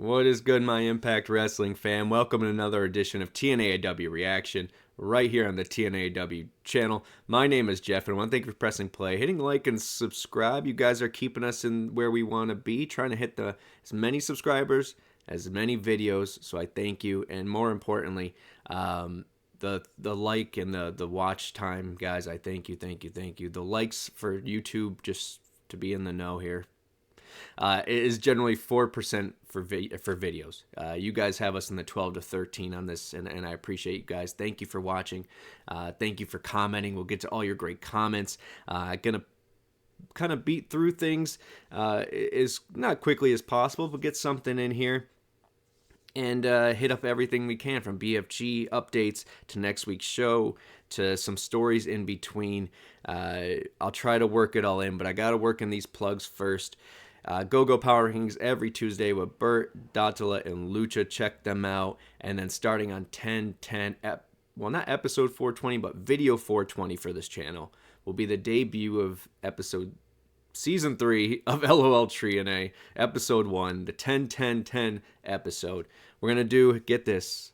What is good, my Impact Wrestling fam? Welcome to another edition of TNAIW Reaction, right here on the TNAIW channel. My name is Geoff, and I want to thank you for pressing play, hitting like and subscribe. You guys are keeping us in where we want to be, trying to hit as many subscribers, as many videos, so I thank you. And more importantly, the like and the watch time, guys, I thank you. The likes for YouTube, just to be in the know here. It is generally 4% for videos. You guys have us in the 12 to 13 on this, and I appreciate you guys. Thank you for watching. Thank you for commenting. We'll get to all your great comments. Gonna kind of beat through things as not quickly as possible, but get something in here. And hit up everything we can, from BFG updates to next week's show to some stories in between. I'll try to work it all in, but I got to work in these plugs first. Go Power Rankings every Tuesday with Bert, Datala, and Lucha. Check them out. And then starting on 10/10, well, not episode 420, but video 420 for this channel, will be the debut of season 3 of LOL TNA, episode 1, the 10/10/10 episode. We're going to do, get this,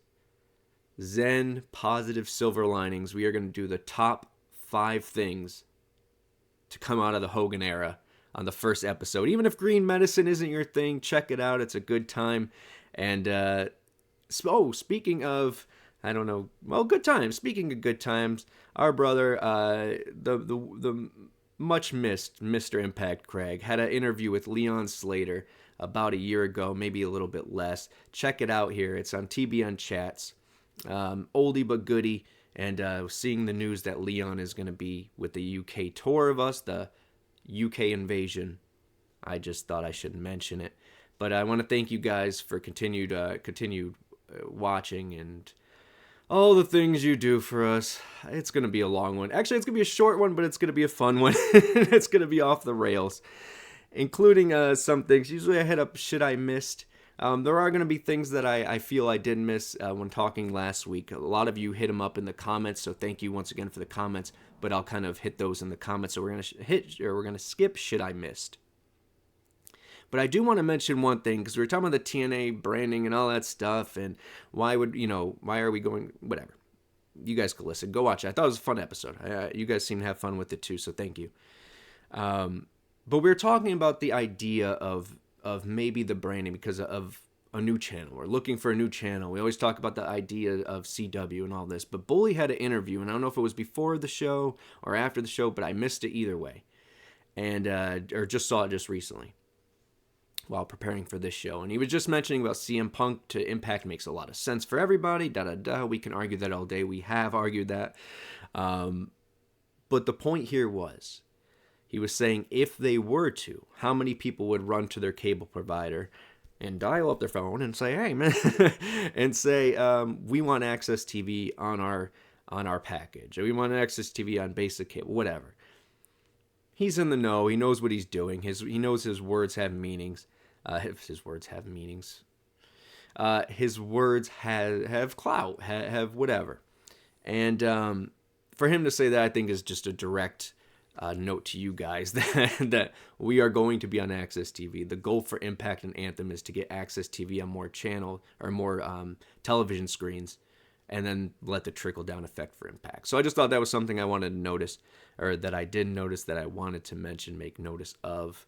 Zen positive silver linings. We are going to do the top 5 things to come out of the Hogan era on the first episode. Even if green medicine isn't your thing, check it out. It's a good time. And, speaking of, I don't know, well, good times. Speaking of good times, our brother, the much missed Mr. Impact Craig, had an interview with Leon Slater about a year ago, maybe a little bit less. Check it out here. It's on TBN Chats. Oldie but goodie. And seeing the news that Leon is going to be with the UK tour of us, the UK invasion. I just thought I should mention it. But I want to thank you guys for continued watching and all the things you do for us. It's going to be a long one. Actually, it's going to be a short one, but it's going to be a fun one. It's going to be off the rails, including some things. Usually I hit up shit I missed. There are going to be things that I feel I did miss when talking last week. A lot of you hit them up in the comments, so thank you once again for the comments. But I'll kind of hit those in the comments. So we're gonna skip shit I missed. But I do want to mention one thing, because we were talking about the TNA branding and all that stuff, and why are we going, whatever. You guys could listen, go watch it. I thought it was a fun episode. You guys seem to have fun with it too, so thank you. But we were talking about the idea of maybe the branding because of a new channel. We're looking for a new channel. We always talk about the idea of CW and all this, but Bully had an interview, and I don't know if it was before the show or after the show, but I missed it either way, and or just saw it just recently while preparing for this show. And he was just mentioning about CM Punk to Impact makes a lot of sense for everybody. We can argue that all day. We have argued that, but the point here was, he was saying if they were to, how many people would run to their cable provider and dial up their phone and say, hey, man, and say, we want AXSTV on our package. Or we want AXSTV on basic cable, whatever. He's in the know. He knows what he's doing. He knows his words have meanings. His words have meanings. His words have clout, have whatever. And for him to say that, I think is just a direct note to you guys that we are going to be on AXSTV. The goal for Impact and Anthem is to get AXSTV on more channel or more television screens, and then let the trickle down effect for Impact. So I just thought that was something I wanted to notice, or that I did notice, that I wanted to mention, make notice of.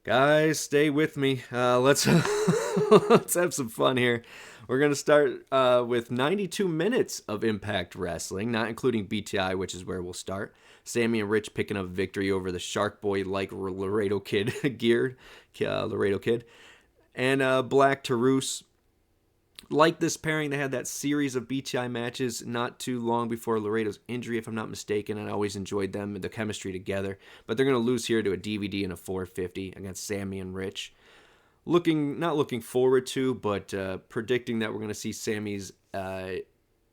Guys, stay with me. Let's let's have some fun here. We're going to start with 92 minutes of Impact Wrestling, not including BTI, which is where we'll start. Sami and Rich picking up victory over the Shark Boy-like Laredo Kid geared Laredo Kid. And Black Taurus. Like this pairing, they had that series of BTI matches not too long before Laredo's injury, if I'm not mistaken, and I always enjoyed them, the chemistry together. But they're going to lose here to a DVD and a 450 against Sami and Rich. Not looking forward to, but predicting that we're going to see Sami's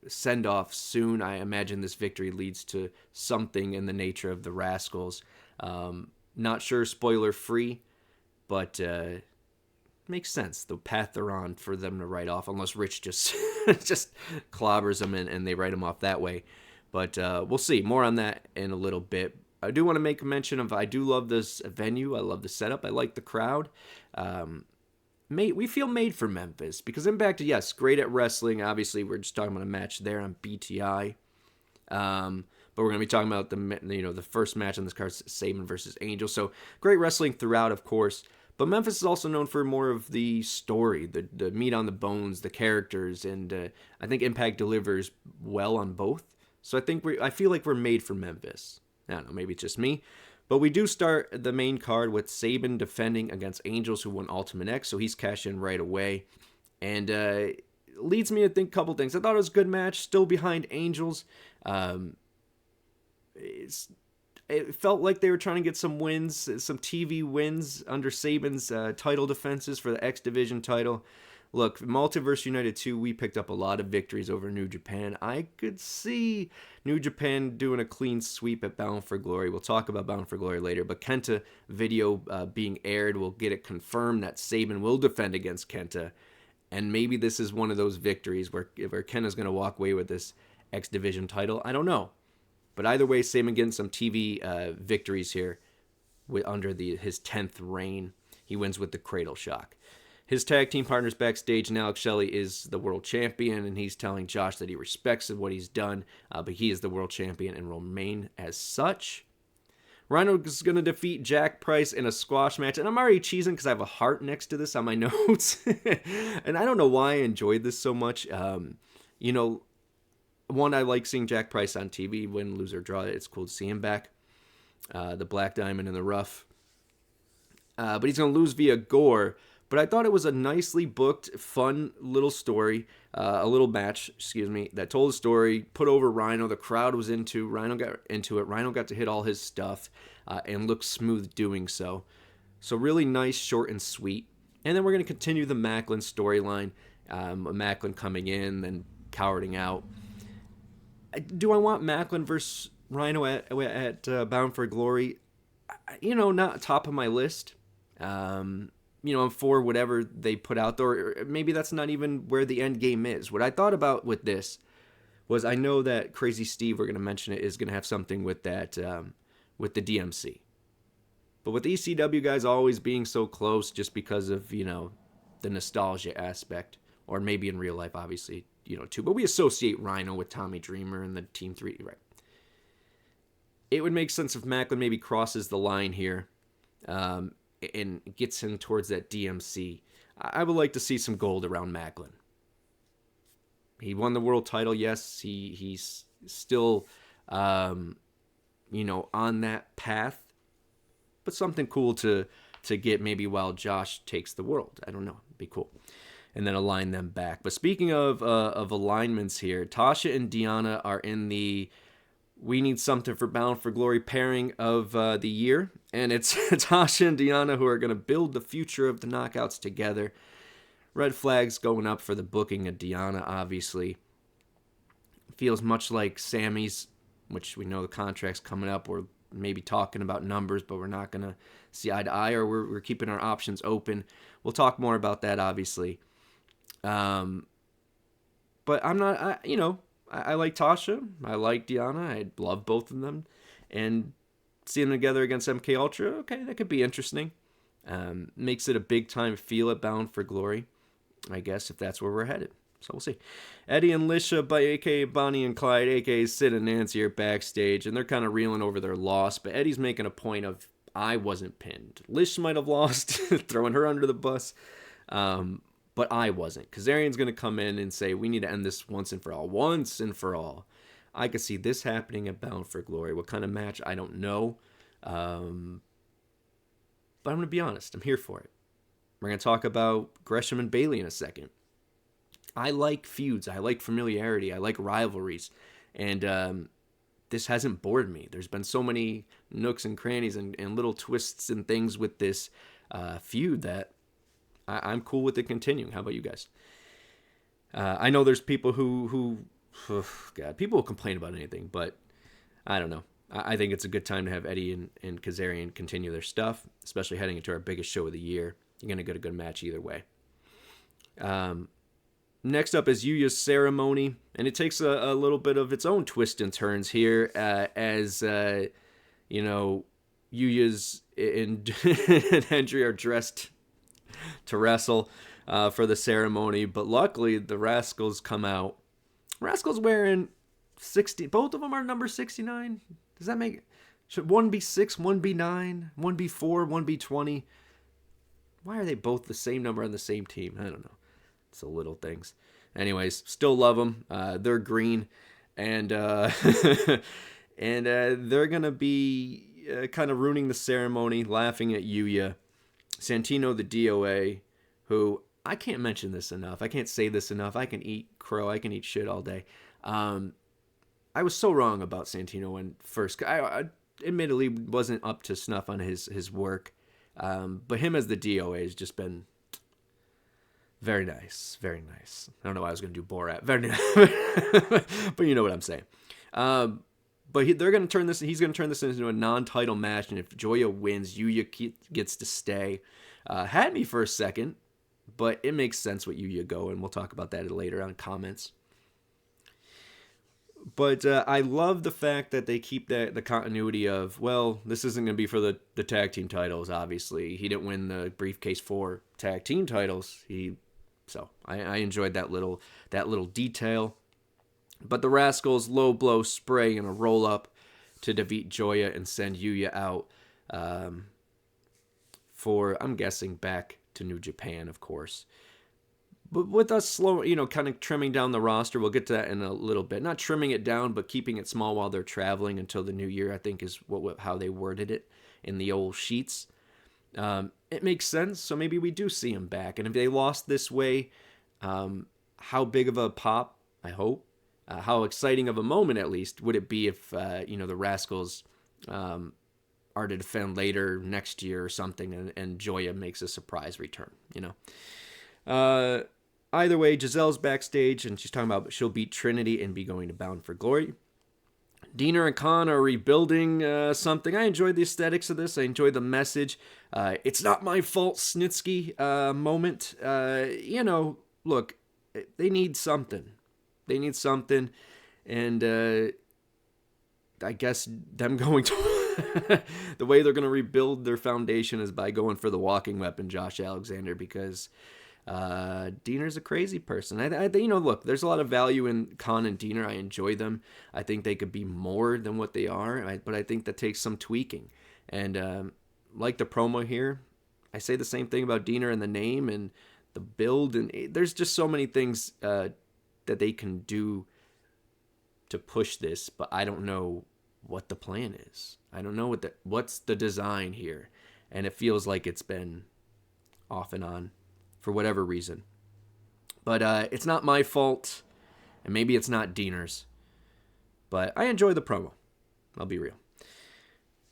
send-off soon. I imagine this victory leads to something in the nature of the Rascals. Not sure, spoiler-free, but makes sense, the path they're on, for them to write off, unless Rich just just clobbers them and they write them off that way. But we'll see. More on that in a little bit. I do want to make mention of, I do love this venue. I love the setup. I like the crowd. we feel made for Memphis because Impact, yes, great at wrestling. Obviously, we're just talking about a match there on BTI. But we're going to be talking about the first match on this card, Sabin versus Angel. So great wrestling throughout, of course. But Memphis is also known for more of the story, the meat on the bones, the characters, and I think Impact delivers well on both. So I feel like we're made for Memphis. I don't know, maybe it's just me. But we do start the main card with Sabin defending against Angels, who won Ultimate X, so he's cashed in right away. And leads me to think a couple things. I thought it was a good match, still behind Angels. It felt like they were trying to get some wins, some TV wins under Sabin's title defenses for the X Division title. Look, Multiverse United 2, we picked up a lot of victories over New Japan. I could see New Japan doing a clean sweep at Bound for Glory. We'll talk about Bound for Glory later, but Kenta video being aired will get it confirmed that Sabin will defend against Kenta. And maybe this is one of those victories where Kenta's going to walk away with this X Division title. I don't know. But either way, Sabin getting some TV victories here under his 10th reign. He wins with the Cradle Shock. His tag team partners backstage, and Alex Shelley is the world champion, and he's telling Josh that he respects what he's done, but he is the world champion and will remain as such. Rhino is going to defeat Jack Price in a squash match, and I'm already cheesing because I have a heart next to this on my notes. And I don't know why I enjoyed this so much. One, I like seeing Jack Price on TV, win, lose, or draw. It's cool to see him back. The Black Diamond in the rough. But he's going to lose via gore. But I thought it was a nicely booked, fun little story. A little match, that told a story, put over Rhino. The crowd was Rhino got into it. Rhino got to hit all his stuff and looked smooth doing so. So really nice, short, and sweet. And then we're going to continue the Maclin storyline. Maclin coming in, then cowarding out. Do I want Maclin versus Rhino at Bound for Glory? Not top of my list. I'm for whatever they put out there. Or maybe that's not even where the end game is. What I thought about with this was I know that Crazy Steve, we're going to mention it, is going to have something with that, with the DMC. But with the ECW guys always being so close just because of, the nostalgia aspect. Or maybe in real life, obviously, too. But we associate Rhino with Tommy Dreamer and the Team 3, right? It would make sense if Maclin maybe crosses the line here and gets him towards that DMC. I would like to see some gold around Maclin. He won the world title, yes. He's still, on that path. But something cool to get maybe while Josh takes the world. I don't know. It'd be cool. And then align them back. But speaking of alignments here, Tasha and Deonna are in the We Need Something for Bound for Glory pairing of the year. And it's Tasha and Deonna who are going to build the future of the Knockouts together. Red flags going up for the booking of Deonna, obviously. Feels much like Sami's, which we know the contract's coming up. We're maybe talking about numbers, but we're not going to see eye to eye, or we're keeping our options open. We'll talk more about that, obviously. But I'm not, I like Tasha. I like Deonna. I love both of them. And seeing them together against MK Ultra, okay, that could be interesting. Makes it a big time feel at Bound for Glory, I guess, if that's where we're headed. So we'll see. Eddie and Lisha, a.k.a. Bonnie and Clyde, a.k.a. Sid and Nancy, are backstage, and they're kind of reeling over their loss. But Eddie's making a point of, I wasn't pinned. Lish might have lost, throwing her under the bus. But I wasn't. Kazarian's going to come in and say, we need to end this once and for all. Once and for all. I could see this happening at Bound for Glory. What kind of match? I don't know. But I'm going to be honest. I'm here for it. We're going to talk about Gresham and Bailey in a second. I like feuds. I like familiarity. I like rivalries. And this hasn't bored me. There's been so many nooks and crannies and little twists and things with this feud that I'm cool with it continuing. How about you guys? I know there's people who people will complain about anything, but I don't know. I think it's a good time to have Eddie and Kazarian continue their stuff, especially heading into our biggest show of the year. You're going to get a good match either way. Next up is Yuya's ceremony, and it takes a little bit of its own twists and turns here as, Yuya's and Hendry are dressed to wrestle. for the ceremony. But luckily, the Rascals come out. Rascals wearing 60. Both of them are number 69. Does that make... Should one be 6, one be 9, one be 4, one be 20? Why are they both the same number on the same team? I don't know. It's the little things. Anyways, still love them. They're green. And and they're going to be kind of ruining the ceremony, laughing at Yuya. Santino, the DOA, who... I can't mention this enough. I can't say this enough. I can eat crow. I can eat shit all day. I was so wrong about Santino when first... I admittedly wasn't up to snuff on his work. But him as the DOA has just been very nice. Very nice. I don't know why I was going to do Borat. Very nice. But you know what I'm saying. But they're going to turn this... He's going to turn this into a non-title match. And if Joya wins, Yuya gets to stay. Had me for a second. But it makes sense what Yuya go. And we'll talk about that later on comments. But I love the fact that they keep the continuity of, well, this isn't going to be for the tag team titles, obviously. He didn't win the briefcase for tag team titles. So I enjoyed that little detail. But the Rascals low blow spray and a roll up to defeat Joya and send Yuya out for, I'm guessing, back to New Japan, of course. But with us slow, kind of trimming down the roster, we'll get to that in a little bit. Not trimming it down, but keeping it small while they're traveling until the new year, I think is how they worded it in the old sheets. It makes sense, so maybe we do see them back. And if they lost this way, how big of a pop, I hope, how exciting of a moment, at least, would it be if, the Rascals are to defend later next year or something, and Joya makes a surprise return, Either way, Gisele's backstage, and she's talking about she'll beat Trinity and be going to Bound for Glory. Deonna and Khan are rebuilding something. I enjoyed the aesthetics of this. I enjoyed the message. It's not my fault, Snitsky moment. Look, they need something. And I guess them going to... the way they're going to rebuild their foundation is by going for the walking weapon, Josh Alexander, because... Deanna's a crazy person. I look, there's a lot of value in Khan and Deonna. I enjoy them. I think they could be more than what they are, but I think that takes some tweaking. And like the promo here, I say the same thing about Deonna and the name and the build, and there's just so many things that they can do to push this, but I don't know what the plan is. I don't know what's the design here, and it feels like it's been off and on for whatever reason. But it's not my fault, and maybe it's not Deanna's. But I enjoy the promo. I'll be real.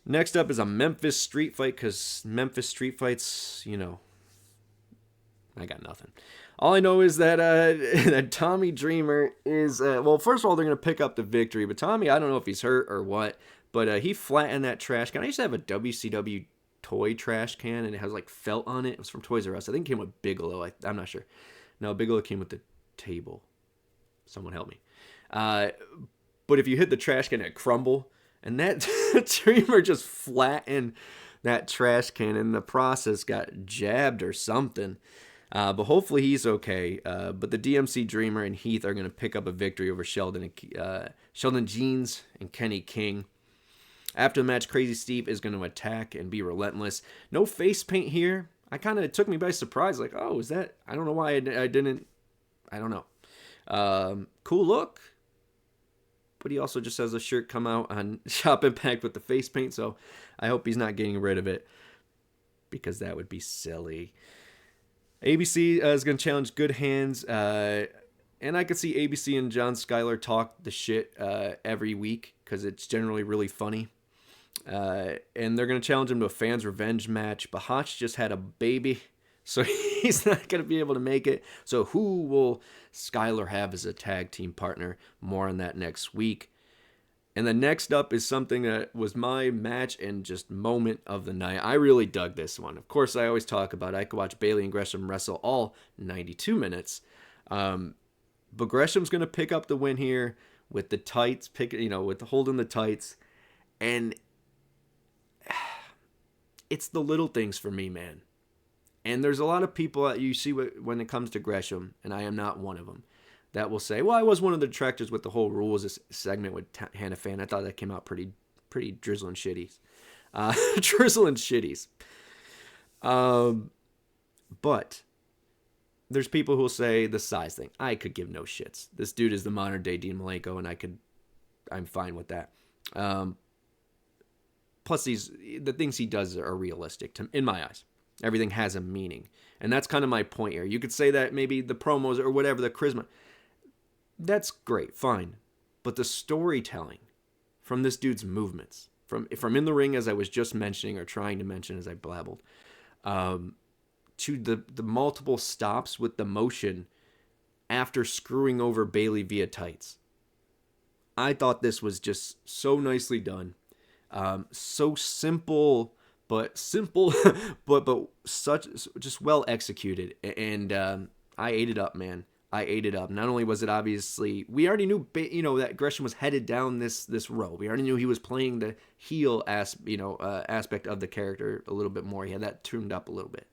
Next up is a Memphis street fight, because Memphis street fights, I got nothing. All I know is that that Tommy Dreamer is, first of all, they're going to pick up the victory. But Tommy, I don't know if he's hurt or what, but he flattened that trash can. I used to have a WCW toy trash can, and it has felt on it. It was from Toys R Us. I think it came with Bigelow. I'm not sure. No, Bigelow came with the table. Someone help me. But if you hit the trash can, it crumble, and that Dreamer just flattened that trash can, and in the process got jabbed or something. But hopefully he's okay. But the DMC Dreamer and Heath are going to pick up a victory over Sheldon Jeans and Kenny King. After the match, Crazy Steve is going to attack and be relentless. No face paint here. It took me by surprise. Is that... I don't know why I didn't... I don't know. Cool look. But he also just has a shirt come out on Shop Impact with the face paint, so I hope he's not getting rid of it, because that would be silly. ABC is going to challenge Good Hands, and I could see ABC and John Schuyler talk the shit every week, because it's generally really funny. And they're going to challenge him to a fans revenge match. Bahach just had a baby, so he's not going to be able to make it. So who will Schuyler have as a tag team partner? More on that next week. And the next up is something that was my match and just moment of the night. I really dug this one. Of course, I always talk about I could watch Bayley and Gresham wrestle all 92 minutes. But Gresham's going to pick up the win here with the tights, with holding the tights. And it's the little things for me, man. And there's a lot of people that you see when it comes to Gresham, and I am not one of them, that will say, well, I was one of the detractors with the whole rules segment with Hannah Fan. I thought that came out pretty drizzling shitties. Drizzling shitties. But there's people who will say the size thing. I could give no shits. This dude is the modern day Dean Malenko, and I'm fine with that. Plus, the things he does are realistic in my eyes. Everything has a meaning. And that's kind of my point here. You could say that maybe the promos or whatever, the charisma, that's great, fine. But the storytelling from this dude's movements, from in the ring, as I was just mentioning or trying to mention as I blabbled, to the multiple stops with the motion after screwing over Bayley via tights. I thought this was just so nicely done. So simple, but such just well executed. And I ate it up, man. I ate it up. Not only was it obviously, we already knew, that Gresham was headed down this road. We already knew he was playing the heel aspect of the character a little bit more. He had that tuned up a little bit.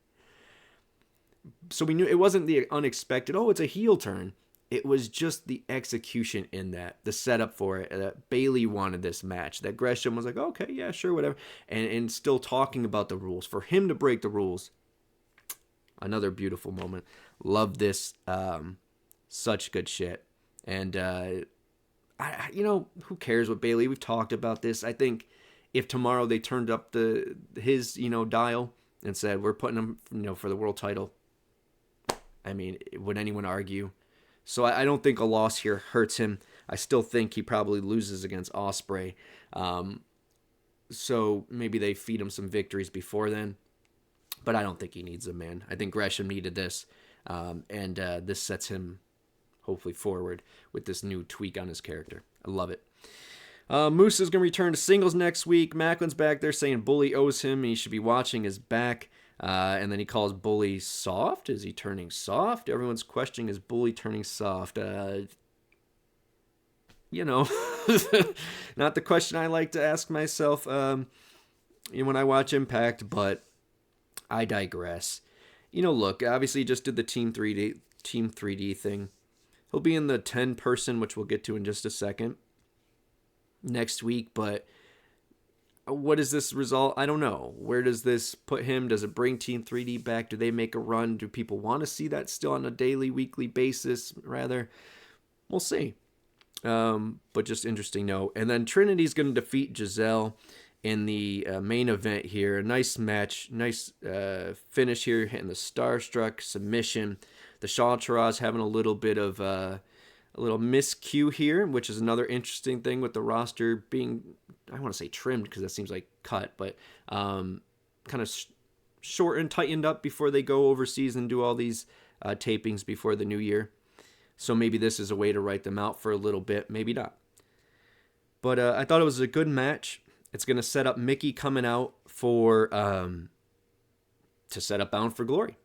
So we knew it wasn't the unexpected, oh, it's a heel turn. It was just the execution in that, the setup for it, that Bayley wanted this match, that Gresham was like, okay, yeah, sure, whatever, and still talking about the rules. For him to break the rules, another beautiful moment. Love this, such good shit. And, who cares what Bayley, we've talked about this. I think if tomorrow they turned up his dial and said, we're putting him, for the world title, I mean, would anyone argue? So I don't think a loss here hurts him. I still think he probably loses against Ospreay. So maybe they feed him some victories before then. But I don't think he needs them, man. I think Gresham needed this. And this sets him hopefully forward with this new tweak on his character. I love it. Moose is going to return to singles next week. Maclin's back there saying Bully owes him. He should be watching his back. And then he calls Bully soft. Is he turning soft? Everyone's questioning, is Bully turning soft? Not the question I like to ask myself when I watch Impact, but I digress. Look, obviously he just did the Team 3D thing. He'll be in the 10-person, which we'll get to in just a second, next week, but what is this result? I don't know. Where does this put him? Does it bring Team 3D back? Do they make a run? Do people want to see that still on a daily, weekly basis? Rather, we'll see. But just interesting note. And then Trinity's going to defeat Gisele in the main event here. A nice match. Nice finish here. Hitting the Starstruck submission. The Shawtaras having a little bit of a little miscue here, which is another interesting thing with the roster being, I want to say trimmed because that seems like cut, but kind of short and tightened up before they go overseas and do all these tapings before the new year. So maybe this is a way to write them out for a little bit, maybe not. But I thought it was a good match. It's going to set up Mickie coming out for to set up Bound for Glory.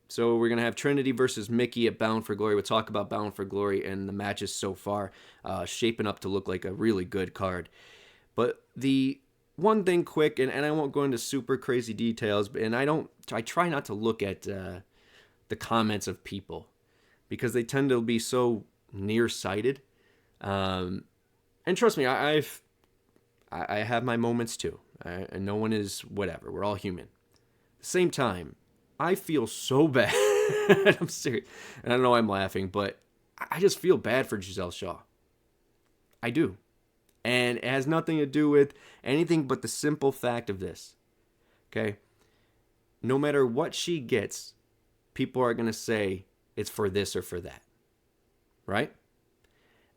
So we're going to have Trinity versus Mickie at Bound for Glory. We'll talk about Bound for Glory and the matches so far, shaping up to look like a really good card. But the one thing quick, and I won't go into super crazy details, and I try not to look at the comments of people because they tend to be so nearsighted. And trust me, I have my moments too. And no one is whatever. We're all human. At the same time, I feel so bad. I'm serious. And I know I'm laughing, but I just feel bad for Gisele Shaw. I do. And it has nothing to do with anything but the simple fact of this. Okay? No matter what she gets, people are going to say it's for this or for that. Right?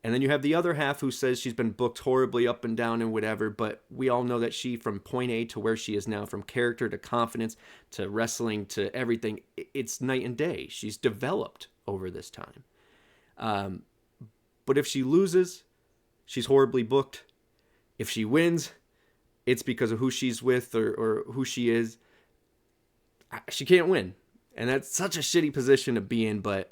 And then you have the other half who says she's been booked horribly up and down and whatever, but we all know that she, from point A to where she is now, from character to confidence to wrestling to everything, it's night and day. She's developed over this time. But if she loses, she's horribly booked. If she wins, it's because of who she's with or who she is. She can't win. And that's such a shitty position to be in, but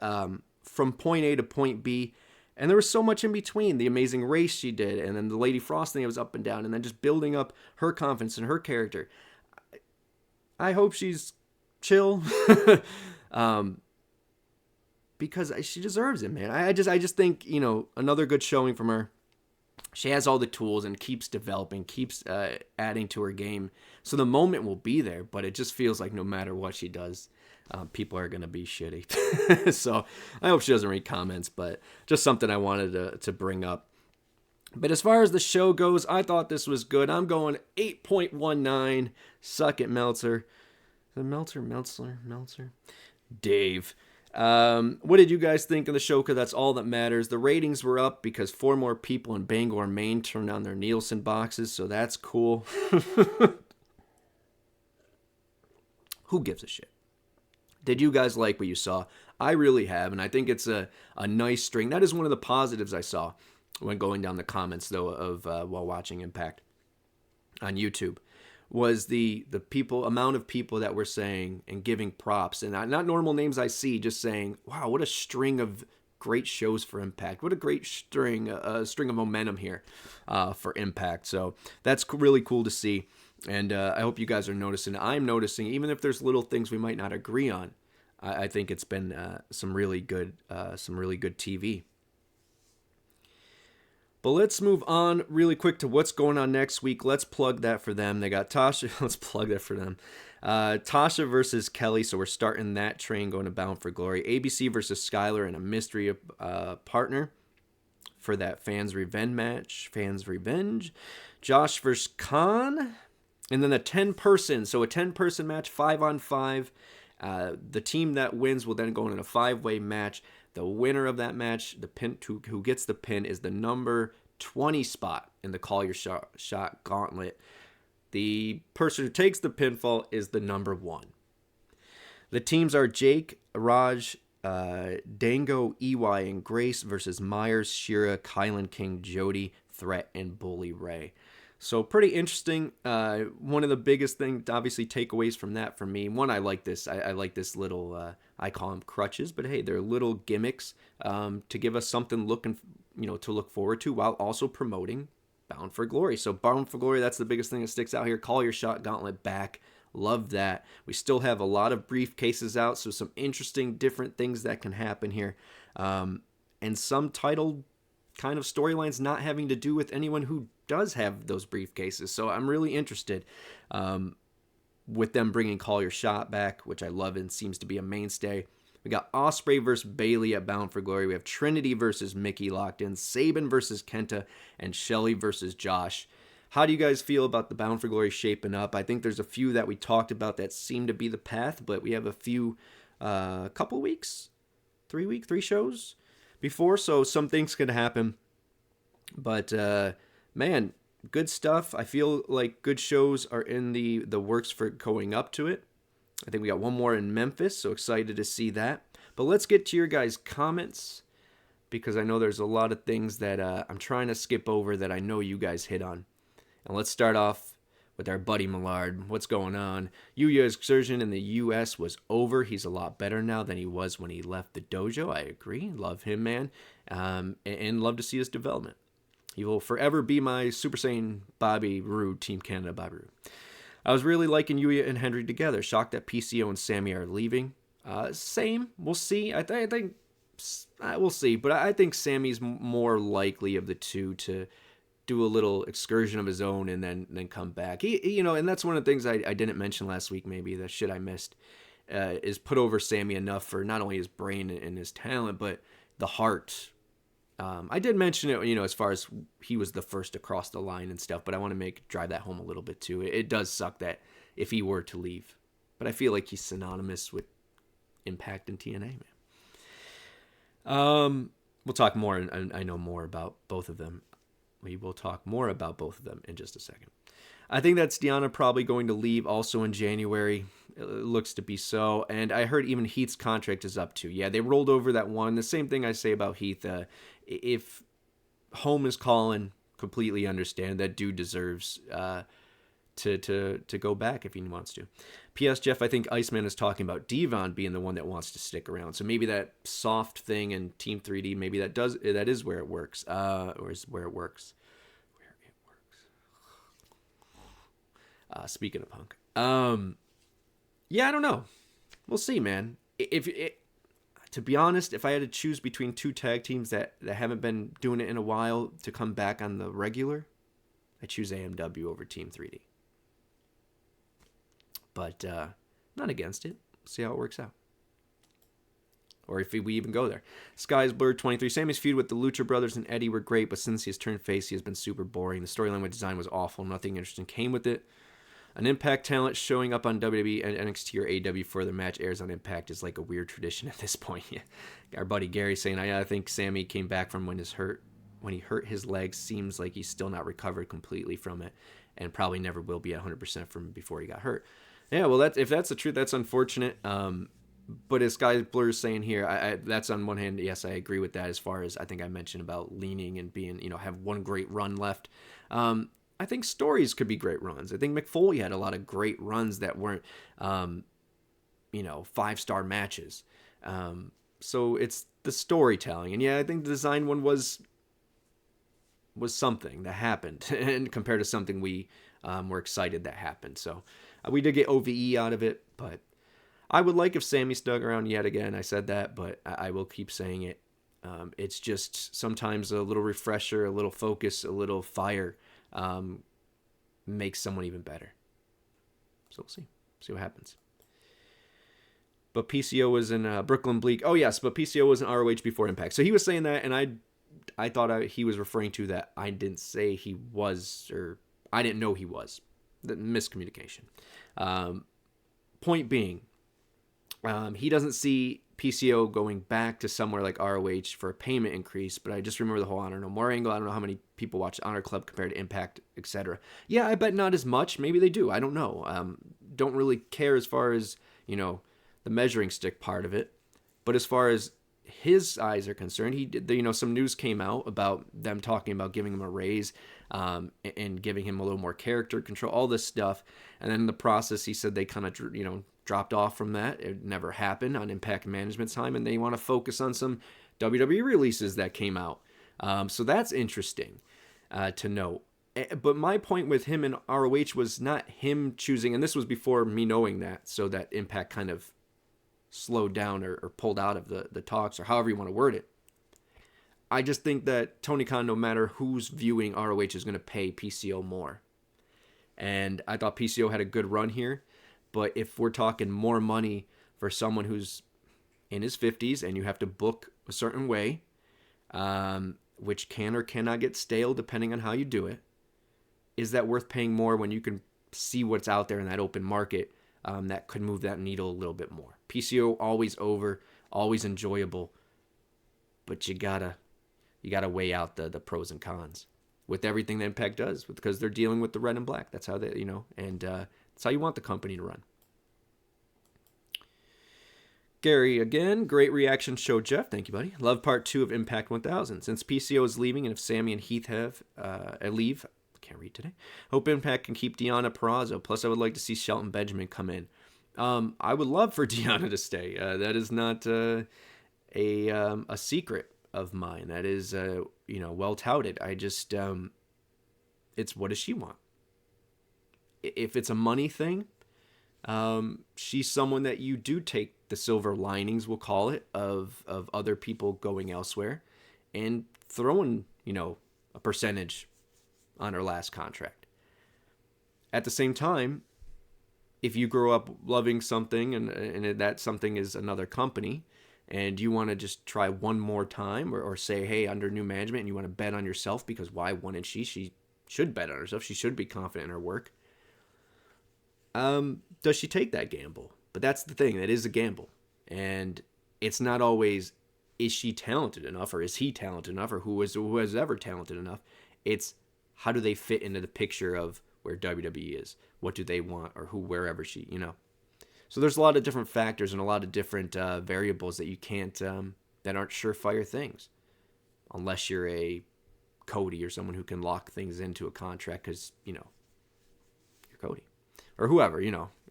from point A to point B, and there was so much in between. The amazing race she did, and then the Lady Frost thing, it was up and down, and then just building up her confidence and her character. I hope she's chill. Because she deserves it, man. I just think, another good showing from her. She has all the tools and keeps developing, keeps adding to her game. So the moment will be there, but it just feels like no matter what she does, people are going to be shitty. So I hope she doesn't read comments, but just something I wanted to bring up. But as far as the show goes, I thought this was good. I'm going 8.19. Suck it, Meltzer. Meltzer? Dave. What did you guys think of the show? Because that's all that matters. The ratings were up because 4 more people in Bangor, Maine turned on their Nielsen boxes, so that's cool. Who gives a shit? Did you guys like what you saw? I really have, and I think it's a nice string. That is one of the positives I saw when going down the comments, though, of while watching Impact on YouTube, was the amount of people that were saying and giving props, and not normal names I see, just saying, wow, what a string of great shows for Impact. What a great string of momentum here for Impact. So that's really cool to see, and I hope you guys are noticing. I'm noticing, even if there's little things we might not agree on, I think it's been some really good TV. But let's move on really quick to what's going on next week. Let's plug that for them. They got Tasha. Let's plug that for them. Tasha versus Kelly. So we're starting that train going to Bound for Glory. ABC versus Skylar in a mystery partner for that Fans Revenge match. Fans Revenge. Josh versus Khan. And then a 10-person. So a 10-person match, 5-on-5. The team that wins will then go in a 5-way match. The winner of that match, the pin who gets the pin, is the number 20 spot in the Call Your Shot gauntlet. The person who takes the pinfall is the number 1. The teams are Jake, Raj, Dango, EY, and Grace versus Myers, Shira, Kylan King, Jody, Threat, and Bully Ray. So pretty interesting. One of the biggest things, obviously, takeaways from that for me. One, I like this. I like this little. I call them crutches, but hey, they're little gimmicks to give us something to look forward to, while also promoting Bound for Glory. So Bound for Glory, that's the biggest thing that sticks out here. Call Your Shot gauntlet back. Love that. We still have a lot of briefcases out, so some interesting, different things that can happen here, and some title kind of storylines not having to do with anyone who does have those briefcases. So I'm really interested with them bringing Call Your Shot back, which I love and seems to be a mainstay. We got Ospreay versus Bayley at Bound for Glory. We have Trinity versus Mickie locked in, Sabin versus Kenta, and Shelly versus Josh. How do you guys feel about the Bound for Glory shaping up? I think there's a few that we talked about that seem to be the path, but we have a few, couple weeks, 3 shows before, so some things could happen. But man, good stuff. I feel like good shows are in the works for going up to it. I think we got one more in Memphis, so excited to see that. But let's get to your guys' comments, because I know there's a lot of things that I'm trying to skip over that I know you guys hit on. And let's start off with our buddy Millard. What's going on? Yuya's excursion in the U.S. was over. He's a lot better now than he was when he left the dojo. I agree. Love him, man. And love to see his development. He will forever be my Super Saiyan Bobby Roode, Team Canada Bobby Roode. I was really liking Yuya and Henry together. Shocked that PCO and Sami are leaving. Same. We'll see. I think we'll see. But I think Sami's more likely of the two to do a little excursion of his own and then come back. He and that's one of the things I didn't mention last week. Maybe the shit I missed is put over Sami enough for not only his brain and his talent, but the heart. I did mention it, as far as he was the first to cross the line and stuff, but I want to drive that home a little bit too. It does suck that if he were to leave, but I feel like he's synonymous with Impact and TNA, man. We'll talk more, and I know more about both of them. We will talk more about both of them in just a second. I think that's Deonna probably going to leave also in January. It looks to be so. And I heard even Heath's contract is up too. Yeah, they rolled over that one. The same thing I say about Heath. If home is calling, completely understand. That dude deserves to go back if he wants to. P.S. Geoff, I think Iceman is talking about Devon being the one that wants to stick around. So maybe that soft thing in Team 3D, maybe that is where it works. Or is where it works. Speaking of Punk. Yeah, I don't know. we'll see, man. To be honest, if I had to choose between two tag teams that haven't been doing it in a while to come back on the regular, I choose AMW over Team 3D. But not against it. See how it works out. Or if we even go there. Sky's Blurred 23. Sami's feud with the Lucha Brothers and Eddie were great, but since he has turned face, he has been super boring. The storyline with design was awful. Nothing interesting came with it. An Impact talent showing up on WWE and NXT or AEW for their match airs on Impact is like a weird tradition at this point. Yeah. Our buddy Gary saying, I think Sami came back from when he hurt his leg. Seems like he's still not recovered completely from it and probably never will be at 100% from before he got hurt. Yeah, well, if that's the truth, that's unfortunate. But as Sky Blur is saying here, that's on one hand, yes, I agree with that as far as I think I mentioned about leaning and being, have one great run left. I think stories could be great runs. I think McFoley had a lot of great runs that weren't, 5-star matches. So it's the storytelling. And yeah, I think the design one was something that happened and compared to something we were excited that happened. So we did get OVE out of it, but I would like if Sami stuck around yet again. I said that, but I will keep saying it. It's just sometimes a little refresher, a little focus, a little fire makes someone even better. So we'll see what happens. But PCO was in Brooklyn Bleak. Oh yes, but PCO was in ROH before Impact. So he was saying that, and I thought he was referring to that. I didn't say he was, or I didn't know he was. The miscommunication. Point being, he doesn't see PCO going back to somewhere like ROH for a payment increase, but I just remember the whole Honor No More angle. I don't know how many people watch Honor Club compared to Impact, etc. Yeah, I bet not as much. Maybe they do. I don't know. Don't really care as far as, the measuring stick part of it. But as far as his eyes are concerned, he did, some news came out about them talking about giving him a raise and giving him a little more character control, all this stuff. And then in the process, he said they kind of, dropped off from that. It never happened on Impact Management's time, and they want to focus on some WWE releases that came out. So that's interesting to note. But my point with him in ROH was not him choosing, and this was before me knowing that, so that Impact kind of slowed down or pulled out of the talks, or however you want to word it. I just think that Tony Khan, no matter who's viewing ROH, is going to pay PCO more. And I thought PCO had a good run here. But if we're talking more money for someone who's in his 50s and you have to book a certain way, which can or cannot get stale depending on how you do it, is that worth paying more when you can see what's out there in that open market that could move that needle a little bit more? PCO always over, always enjoyable, but you gotta weigh out the pros and cons with everything that Impact does, because they're dealing with the red and black. That's how they, and that's how you want the company to run. Gary, again, great reaction show, Geoff. Thank you, buddy. Love part 2 of Impact 1000. Since PCO is leaving, and if Sami and Heath leave, can't read today, hope Impact can keep Deonna Purrazzo. Plus, I would like to see Shelton Benjamin come in. I would love for Deonna to stay. That is not a secret of mine. That is, well touted. I just, it's what does she want? If it's a money thing, she's someone that you do take the silver linings, we'll call it, of other people going elsewhere and throwing, a percentage on her last contract. At the same time, if you grow up loving something and that something is another company and you want to just try one more time or say, hey, under new management, and you want to bet on yourself, because why wouldn't she? She should bet on herself. She should be confident in her work. Does she take that gamble? But that's the thing. That is a gamble. And it's not always, is she talented enough, or is he talented enough, or who is ever talented enough? It's how do they fit into the picture of where WWE is? What do they want, or wherever she, So there's a lot of different factors and a lot of different variables that you can't, that aren't surefire things. Unless you're a Cody or someone who can lock things into a contract because, you're Cody. Or whoever,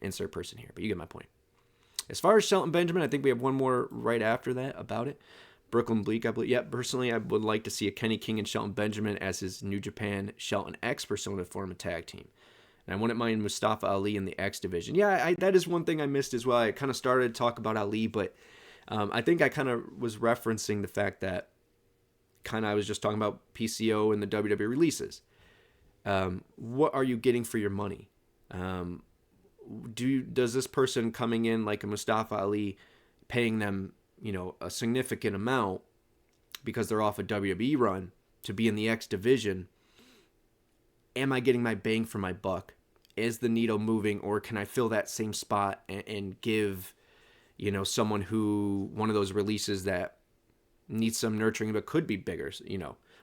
insert person here. But you get my point. As far as Shelton Benjamin, I think we have one more right after that about it. Brooklyn Bleak, I believe. Yeah, personally, I would like to see a Kenny King and Shelton Benjamin as his New Japan Shelton X persona form a tag team. And I wouldn't mind Mustafa Ali in the X division. Yeah, that is one thing I missed as well. I kind of started to talk about Ali, but I think I kind of was referencing the fact that I was just talking about PCO and the WWE releases. What are you getting for your money? Does this person coming in like a Mustafa Ali, paying them, a significant amount because they're off a WWE run to be in the X division? Am I getting my bang for my buck? Is the needle moving, or can I fill that same spot and give, someone who, one of those releases that needs some nurturing but could be bigger,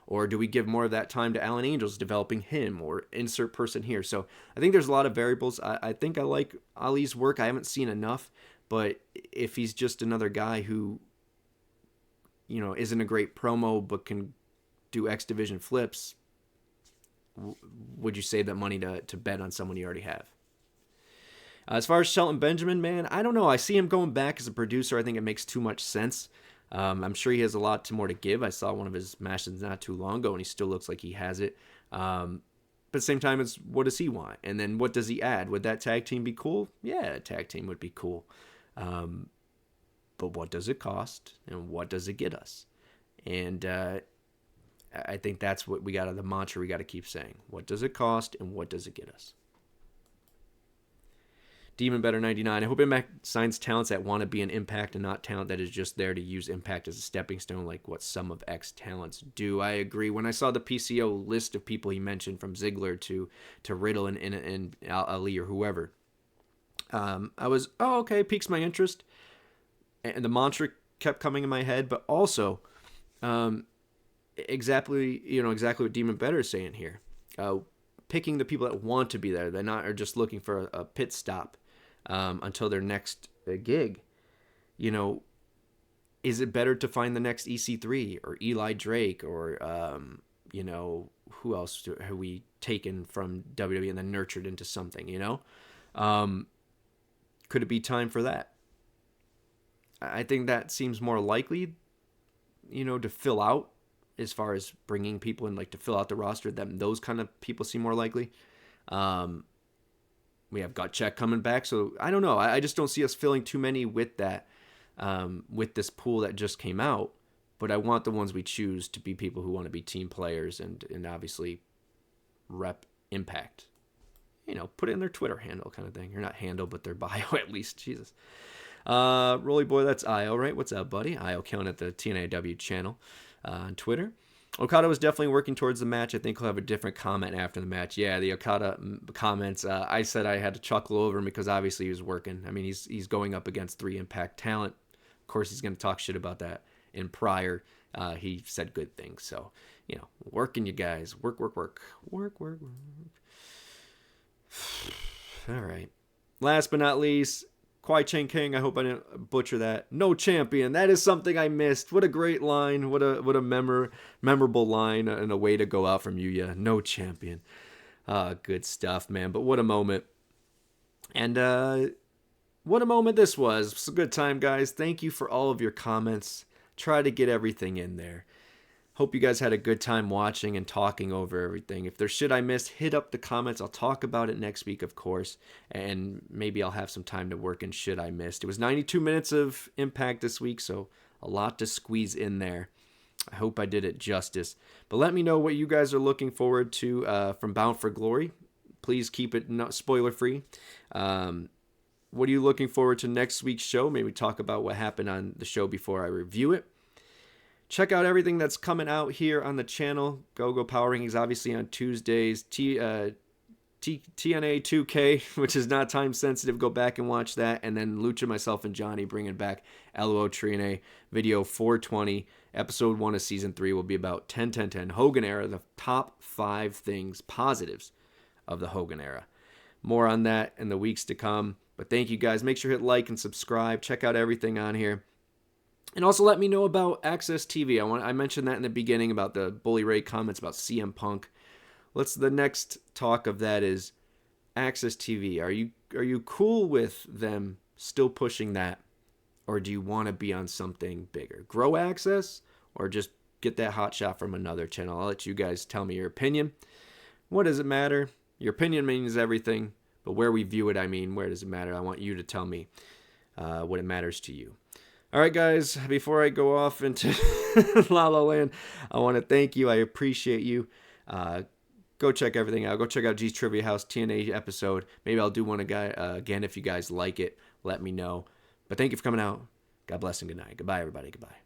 or do we give more of that time to Alan Angels developing him, or insert person here? So I think there's a lot of variables. I think I like Ali's work. I haven't seen enough, but if he's just another guy who, isn't a great promo but can do X division flips, would you save that money to bet on someone you already have? As far as Shelton Benjamin, man, I don't know. I see him going back as a producer. I think it makes too much sense. I'm sure he has a lot more to give. I saw one of his matches not too long ago, and he still looks like he has it. But at the same time, it's what does he want? And then what does he add? Would that tag team be cool? Yeah, a tag team would be cool. But what does it cost? And what does it get us? And I think that's what we got the mantra we got to keep saying. What does it cost and what does it get us? Demon Better 99. I hope Impact signs talents that want to be an Impact and not talent that is just there to use Impact as a stepping stone like what some of X talents do. I agree. When I saw the PCO list of people he mentioned, from Ziggler to Riddle and Ali or whoever, I was, okay, piques my interest. And the mantra kept coming in my head, but also exactly what Demon Better is saying here. Picking the people that want to be there. They're not are just looking for a pit stop until their next gig. Is it better to find the next EC3 or Eli Drake or who else have we taken from WWE and then nurtured into something? Could it be time for that? I think that seems more likely, to fill out as far as bringing people in, like to fill out the roster. That those kind of people seem more likely. We have Gut Check coming back, so I don't know. I just don't see us filling too many with that, with this pool that just came out. But I want the ones we choose to be people who want to be team players and obviously rep Impact. Put it in their Twitter handle kind of thing. Or not handle, but their bio at least. Jesus. Rolly Boy, that's Io, right? What's up, buddy? Io killing at the TNAIW channel on Twitter. Okada was definitely working towards the match. I think he'll have a different comment after the match. Yeah, the Okada comments, I said I had to chuckle over him because obviously he was working. I mean, he's going up against 3 Impact talent. Of course, he's going to talk shit about that. And prior, he said good things. So, working, you guys. Work. All right. Last but not least, Kwai Chang King, I hope I didn't butcher that. No champion. That is something I missed. What a great line. What a memorable line and a way to go out from Yuya. No champion. Good stuff, man. But what a moment. And what a moment this was. It's a good time, guys. Thank you for all of your comments. Try to get everything in there. Hope you guys had a good time watching and talking over everything. If there's shit I missed, hit up the comments. I'll talk about it next week, of course. And maybe I'll have some time to work in shit I missed. It was 92 minutes of Impact this week, so a lot to squeeze in there. I hope I did it justice. But let me know what you guys are looking forward to from Bound for Glory. Please keep it not spoiler-free. What are you looking forward to next week's show? Maybe talk about what happened on the show before I review it. Check out everything that's coming out here on the channel. Go Power Rankings, obviously, on Tuesdays. TNA 2K, which is not time sensitive. Go back and watch that. And then Lucha, myself, and Johnny bringing back LOO Trinity video 420. Episode 1 of Season 3 will be about 10-10-10. Hogan era, the top 5 things, positives of the Hogan era. More on that in the weeks to come. But thank you, guys. Make sure to hit like and subscribe. Check out everything on here. And also let me know about AXSTV. I mentioned that in the beginning about the Bully Ray comments about CM Punk. The next talk of that is AXSTV. Are you cool with them still pushing that? Or do you want to be on something bigger? Grow Access? Or just get that hot shot from another channel? I'll let you guys tell me your opinion. What does it matter? Your opinion means everything, but where we view it, I mean, where does it matter? I want you to tell me what it matters to you. All right, guys, before I go off into La La Land, I want to thank you. I appreciate you. Go check everything out. Go check out G's Trivia House TNA episode. Maybe I'll do one again if you guys like it. Let me know. But thank you for coming out. God bless and good night. Goodbye, everybody. Goodbye.